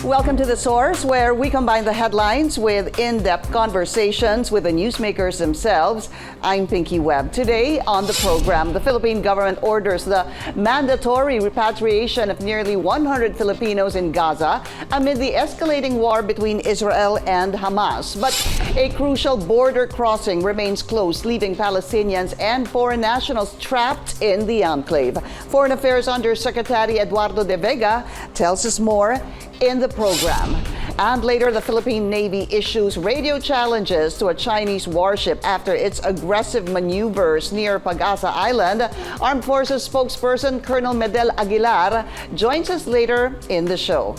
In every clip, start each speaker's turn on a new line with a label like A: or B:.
A: Welcome to The Source, where we combine the headlines with in-depth conversations with the newsmakers themselves. I'm Pinky Webb. Today on the program, the Philippine government orders the mandatory repatriation of nearly 100 Filipinos in Gaza amid the escalating war between Israel and Hamas. But a crucial border crossing remains closed, leaving Palestinians and foreign nationals trapped in the enclave. Foreign Affairs Undersecretary Eduardo de Vega tells us more in the program. And later, the Philippine Navy issues radio challenges to a Chinese warship after its aggressive maneuvers near Pag-asa Island. Armed Forces spokesperson Colonel Medel Aguilar joins us later in the show.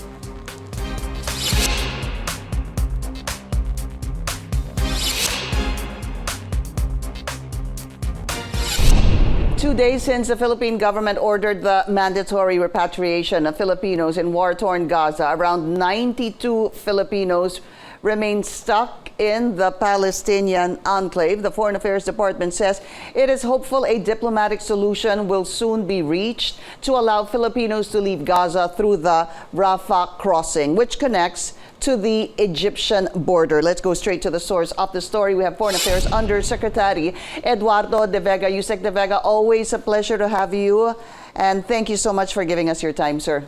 A: 2 days since the Philippine government ordered the mandatory repatriation of Filipinos in war-torn Gaza, around 92 Filipinos remain stuck in the Palestinian enclave. The Foreign Affairs Department says it is hopeful a diplomatic solution will soon be reached to allow Filipinos to leave Gaza through the Rafah crossing, which connects to the Egyptian border. Let's go straight to the source of the story. We have Foreign Affairs Undersecretary Eduardo de Vega. Usec de Vega, always a pleasure to have you. And thank you so much for giving us your time, sir.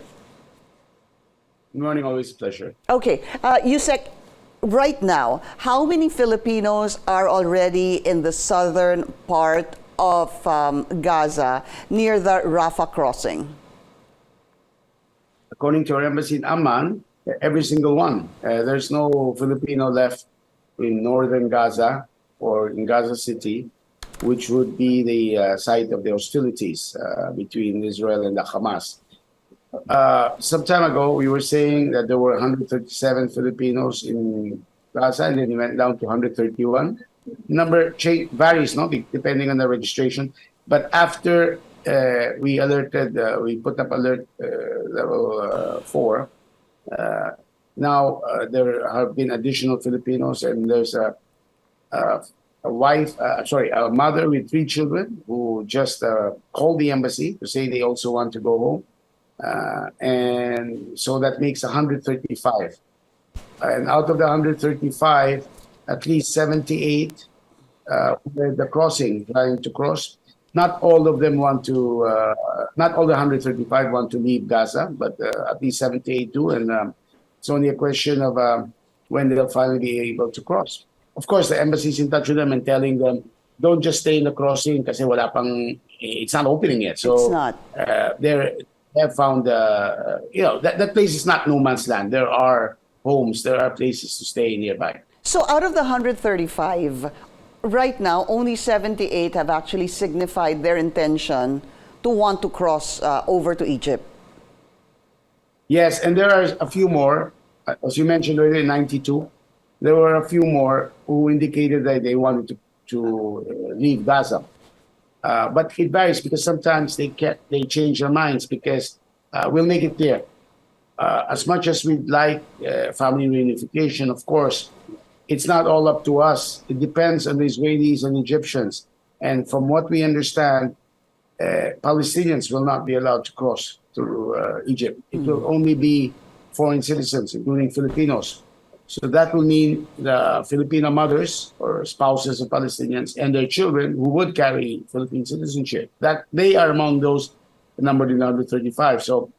B: Good morning, always a pleasure.
A: Okay, Usec, right now, how many Filipinos are already in the southern part of Gaza near the Rafah crossing?
B: According to our embassy in Amman, every single one. There's no Filipino left in northern Gaza or in Gaza City, which would be the site of the hostilities between Israel and the Hamas. Some time ago, we were saying that there were 137 Filipinos in Gaza, and then it went down to 131. Number varies, no, depending on the registration. But after we alerted, we put up alert level 4. Now there have been additional Filipinos, and there's a mother with 3 children who just called the embassy to say they also want to go home. And so that makes 135. And out of the 135, at least 78 were the crossing, trying to cross. Not all of them want to, not all the 135 want to leave Gaza, but at least 78 do. And it's only a question of when they'll finally be able to cross. Of course, the embassy is in touch with them and telling them, don't just stay in the crossing kasi wala pang, it's not opening yet. So
A: it's not.
B: They have found, that place is not no man's land. There are homes, there are places to stay nearby.
A: So out of the 135, right now, only 78 have actually signified their intention to want to cross over to Egypt.
B: Yes, and there are a few more. As you mentioned earlier, 92. There were a few more who indicated that they wanted to leave Gaza. But it varies because sometimes they change their minds because we'll make it clear. As much as we'd like family reunification, of course, it's not all up to us. It depends on the Israelis and Egyptians. And from what we understand, Palestinians will not be allowed to cross through Egypt. It will only be foreign citizens, including Filipinos. So that will mean the Filipino mothers or spouses of Palestinians and their children who would carry Philippine citizenship. That they are among those numbered in 135. So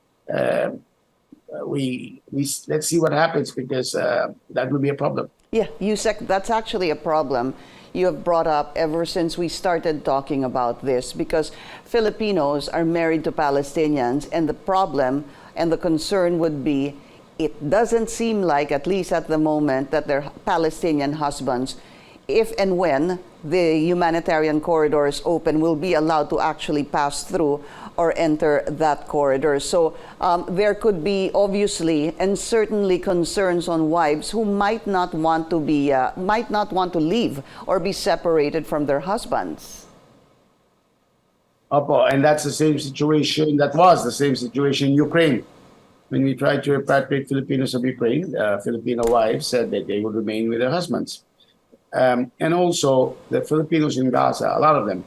B: let's see what happens because that will be a problem.
A: Yeah, Usec, that's actually a problem you have brought up ever since we started talking about this, because Filipinos are married to Palestinians, and the problem and the concern would be it doesn't seem like, at least at the moment, that their Palestinian husbands, if and when the humanitarian corridors open, will be allowed to actually pass through or enter that corridor. So there could be obviously and certainly concerns on wives who might not want to leave or be separated from their husbands.
B: Opo, and that's the same situation. That was the same situation in Ukraine. When we tried to repatriate Filipinos of Ukraine, Filipino wives said that they would remain with their husbands. And also the Filipinos in Gaza, a lot of them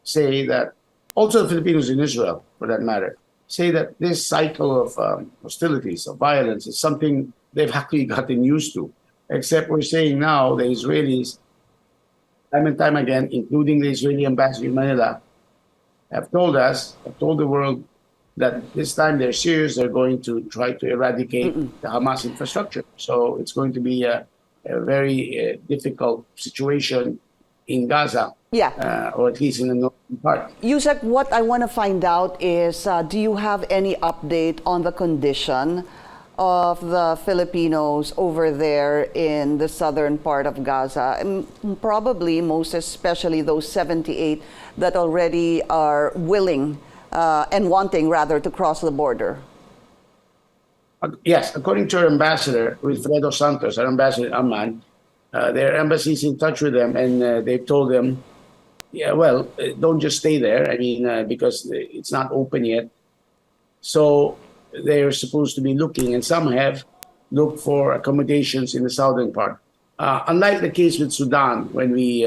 B: say that, also the Filipinos in Israel, for that matter, say that this cycle of hostilities, of violence, is something they've actually gotten used to. Except we're saying now the Israelis, time and time again, including the Israeli ambassador in Manila, have told the world that this time they're serious. They're going to try to eradicate the Hamas infrastructure. So it's going to be a very difficult situation in Gaza, or at least in the northern part.
A: Usec, what I want to find out is, do you have any update on the condition of the Filipinos over there in the southern part of Gaza? And probably most especially those 78 that already are willing and wanting rather to cross the border.
B: Yes, according to our ambassador, Wilfredo Santos, our ambassador in Amman, their embassy is in touch with them, and they've told them, yeah, well, don't just stay there. I mean, because it's not open yet. So they're supposed to be looking, and some have looked for accommodations in the southern part. Unlike the case with Sudan, when we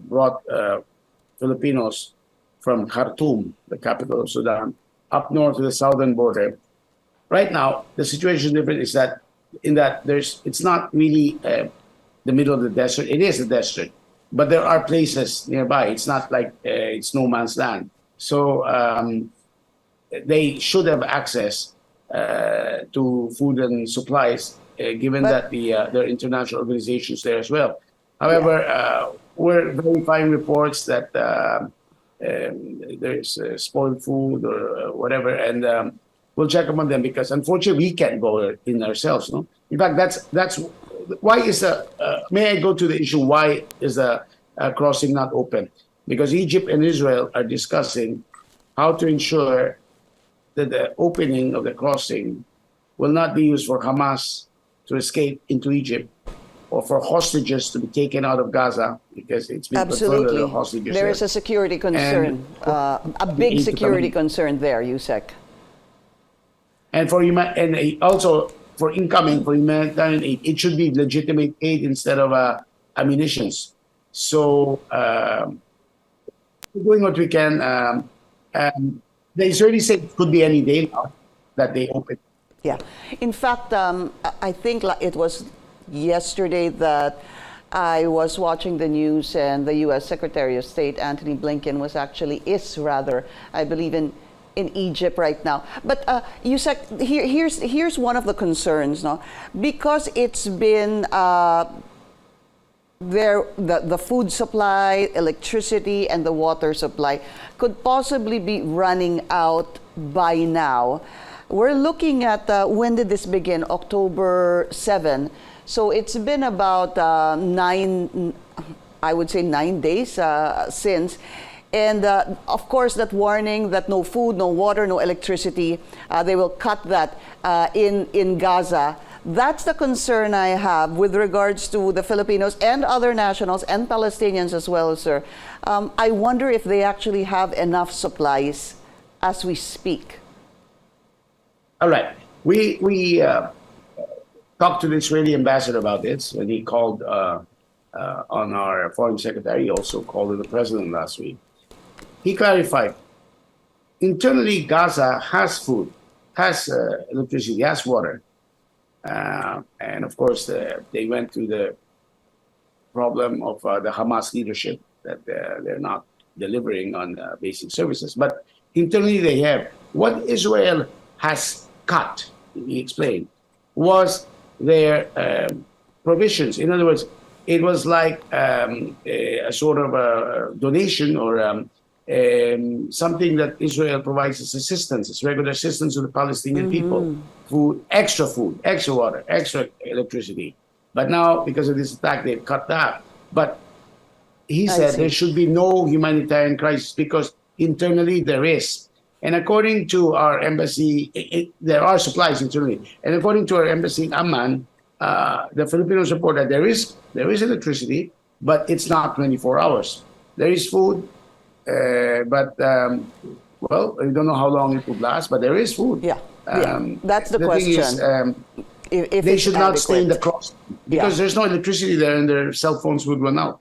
B: brought Filipinos from Khartoum, the capital of Sudan, up north to the southern border. Right now, the situation is different. Is that it's not really the middle of the desert. It is a desert, but there are places nearby. It's not like it's no man's land. So they should have access to food and supplies, given that there are international organizations there as well. However, we're verifying reports that there's spoiled food or whatever, and we'll check up on them, because unfortunately we can't go in ourselves. No, in fact, that's why is may I go to the issue? Why is the crossing not open? Because Egypt and Israel are discussing how to ensure that the opening of the crossing will not be used for Hamas to escape into Egypt, or for hostages to be taken out of Gaza, because it's been confirmed that the hostages
A: there is a security concern, a big security concern there, Usec.
B: And also for humanitarian aid, it should be legitimate aid instead of ammunitions. So we're doing what we can. The Israelis say it could be any day now that they open.
A: Yeah. In fact, I think it was yesterday that I was watching the news, and the U.S. Secretary of State Antony Blinken I believe in Egypt right now. But Usec, here's one of the concerns, no? Because it's been the food supply, electricity, and the water supply could possibly be running out by now. We're looking at when did this begin? October 7. So it's been about 9 days since. And of course, that warning that no food, no water, no electricity, they will cut that in Gaza. That's the concern I have with regards to the Filipinos and other nationals and Palestinians as well, sir. I wonder if they actually have enough supplies as we speak.
B: All right. We talked to the Israeli ambassador about this when he called on our foreign secretary. He also called on the president last week. He clarified, internally Gaza has food, has electricity, has water. And of course, they went through the problem of the Hamas leadership, that they're not delivering on basic services. But internally they have. What Israel has cut, he explained, was their provisions. In other words, it was like a sort of a donation, or something that Israel provides as assistance, as regular assistance to the Palestinian people. Food, extra water, extra electricity. But now, because of this attack, they've cut that. But he said there should be no humanitarian crisis, because internally there is. And according to our embassy, there are supplies internally. And according to our embassy in Amman, the Filipinos report that there is electricity, but it's not 24 hours. There is food, but we don't know how long it will last, but there is food.
A: Yeah. That's the question.
B: If they should not stay in the cross, because there's no electricity there, and their cell phones would run out.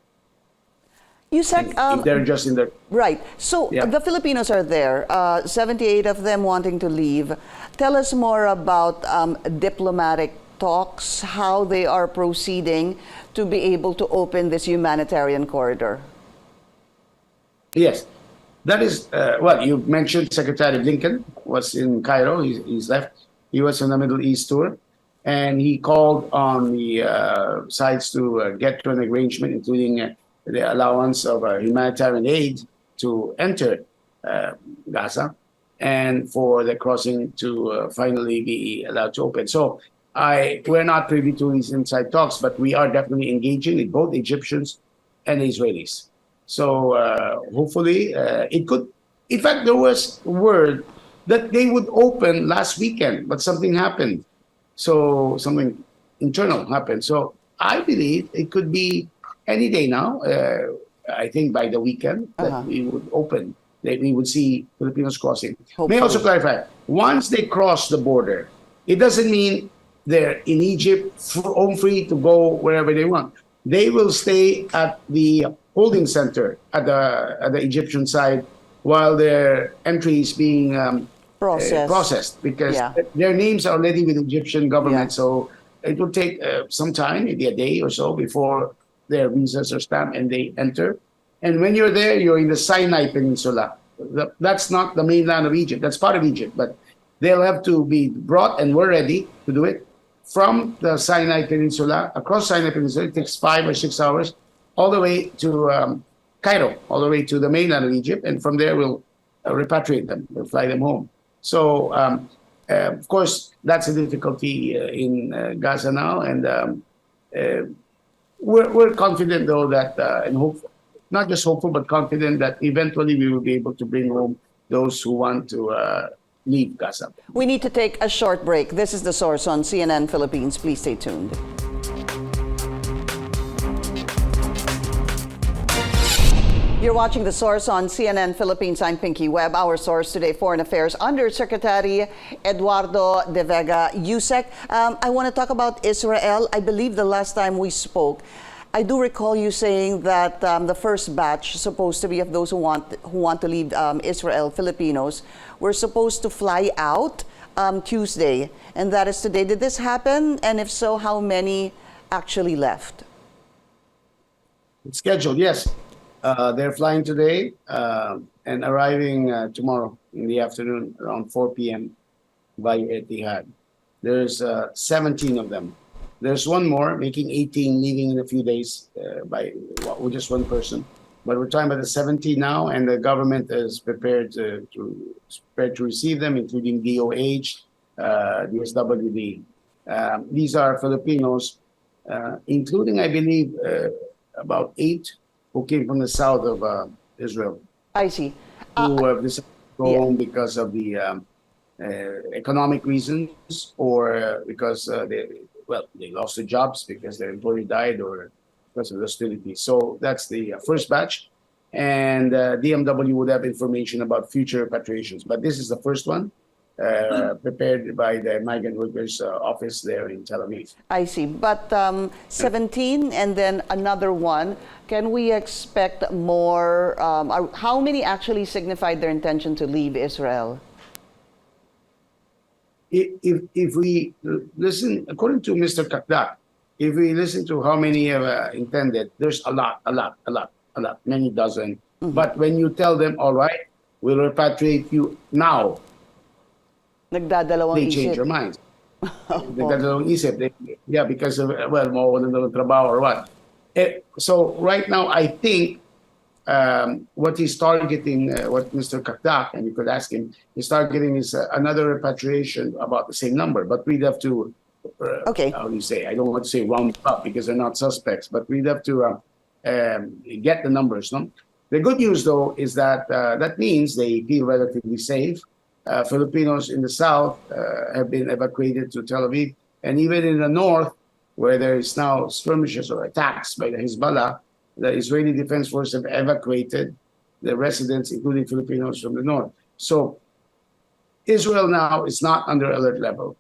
A: Usec,
B: if they're just in the
A: right. So
B: Yeah.
A: the Filipinos are there, 78 of them wanting to leave. Tell us more about diplomatic talks, how they are proceeding to be able to open this humanitarian corridor.
B: Yes, that is what you mentioned. Secretary Blinken was in Cairo. He's left. He was on the Middle East tour, and he called on the sides to get to an arrangement, including the allowance of humanitarian aid to enter Gaza, and for the crossing to finally be allowed to open. So we're not privy to these inside talks, but we are definitely engaging with both Egyptians and Israelis. So hopefully it could. In fact, there was word that they would open last weekend, but something happened. So something internal happened. So I believe it could be any day now. I think by the weekend that we would open, that we would see Filipinos crossing. May I also clarify, once they cross the border, it doesn't mean they're in Egypt, home free to go wherever they want. They will stay at the holding center at the Egyptian side while their entry is being processed because their names are already with the Egyptian government. So it will take some time, maybe a day or so, before their visas are stamped and they enter. And when you're there, you're in the Sinai Peninsula. That's not the mainland of Egypt. That's part of Egypt, but they'll have to be brought, and we're ready to do it, from the Sinai Peninsula, across Sinai Peninsula. It takes 5 or 6 hours, all the way to Cairo, all the way to the mainland of Egypt. And from there, we'll repatriate them. We'll fly them home. So, of course, that's a difficulty in Gaza now. And we're confident, though, that, and hopeful, not just hopeful, but confident that eventually we will be able to bring home those who want to leave Gaza.
A: We need to take a short break. This is The Source on CNN Philippines. Please stay tuned. You're watching The Source on CNN Philippines. I'm Pinky Webb. Our source today, Foreign Affairs Undersecretary Eduardo de Vega, Usec. I want to talk about Israel. I believe the last time we spoke, I do recall you saying that the first batch, supposed to be of those who want to leave Israel, Filipinos, were supposed to fly out Tuesday, and that is today. Did this happen? And if so, how many actually left?
B: It's scheduled, yes. They're flying today and arriving tomorrow in the afternoon around 4 p.m. via Etihad. There's 17 of them. There's one more, making 18, leaving in a few days with just one person. But we're talking about the 17 now, and the government is prepared to receive them, including DOH, DSWD. These are Filipinos, including, I believe, about 8 who came from the south of Israel.
A: I see.
B: Who have decided to go home because of the economic reasons, or because they lost their jobs because their employer died, or because of hostilities. So that's the first batch. And DMW would have information about future repatriations. But this is the first one, prepared by the Migrant Workers Office there in Tel Aviv.
A: I see. But 17 and then another one. Can we expect more? How many actually signified their intention to leave Israel?
B: If we listen, according to Mr. Kakdak, if we listen to how many have intended, there's a lot, many dozen. Mm-hmm. But when you tell them, all right, we'll repatriate you now, they change their minds. Nagdadalawang isip. Because of, mawawalan daw ng trabaho or what. So right now, I think what he's targeting, what Mr. Kakdak, and you could ask him, he's targeting is another repatriation about the same number. But we'd have to, how do you say, I don't want to say round up because they're not suspects, but we'd have to get the numbers. No? The good news, though, is that that means they feel relatively safe. Filipinos in the south have been evacuated to Tel Aviv, and even in the north, where there is now skirmishes or attacks by the Hezbollah, the Israeli Defense Force have evacuated the residents, including Filipinos from the north. So Israel now is not under alert level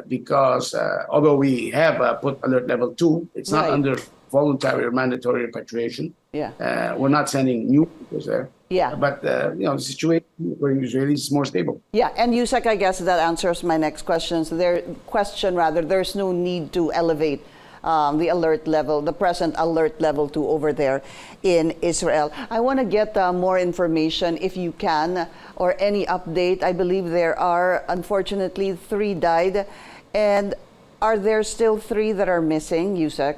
B: because although we have put alert level 2, it's not under voluntary or mandatory repatriation.
A: Yeah.
B: We're not sending new people there.
A: Yeah.
B: But, the situation for Israelis is more stable.
A: Yeah, and Usec, I guess that answers my next question. So there's no need to elevate the alert level, the present alert level to over there in Israel. I want to get more information, if you can, or any update. I believe there are, unfortunately, 3 died. And are there still 3 that are missing, Usec?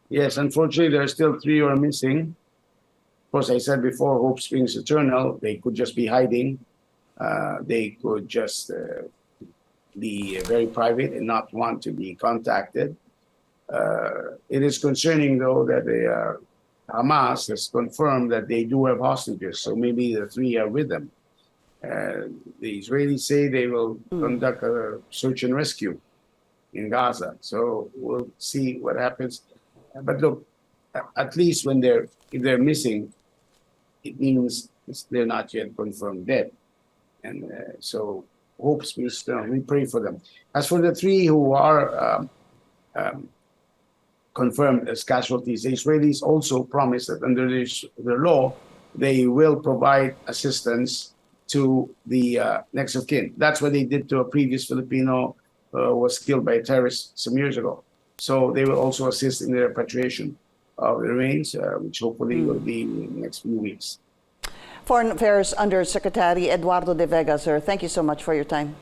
B: Yes, unfortunately, there are still 3 who are missing. Of course, I said before, hope springs eternal. They could just be hiding. They could just be very private and not want to be contacted. It is concerning, though, that Hamas has confirmed that they do have hostages, so maybe the 3 are with them. The Israelis say they will conduct a search and rescue in Gaza, so we'll see what happens. But look, at least if they're missing, it means they're not yet confirmed dead. And so hopes we pray for them. As for the 3 who are confirmed as casualties, the Israelis also promised that under the law, they will provide assistance to the next of kin. That's what they did to a previous Filipino who was killed by a terrorist some years ago. So they will also assist in the repatriation of the remains, which hopefully will be in the next few weeks.
A: Foreign Affairs Undersecretary Eduardo de Vega, sir, thank you so much for your time.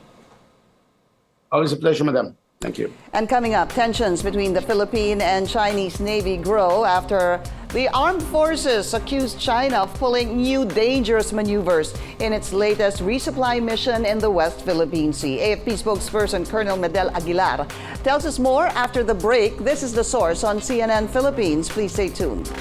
B: Always a pleasure, madam. Thank you.
A: And coming up, tensions between the Philippine and Chinese Navy grow after the armed forces accused China of pulling new dangerous maneuvers in its latest resupply mission in the West Philippine Sea. AFP spokesperson Colonel Medel Aguilar tells us more after the break. This is The Source on CNN Philippines. Please stay tuned.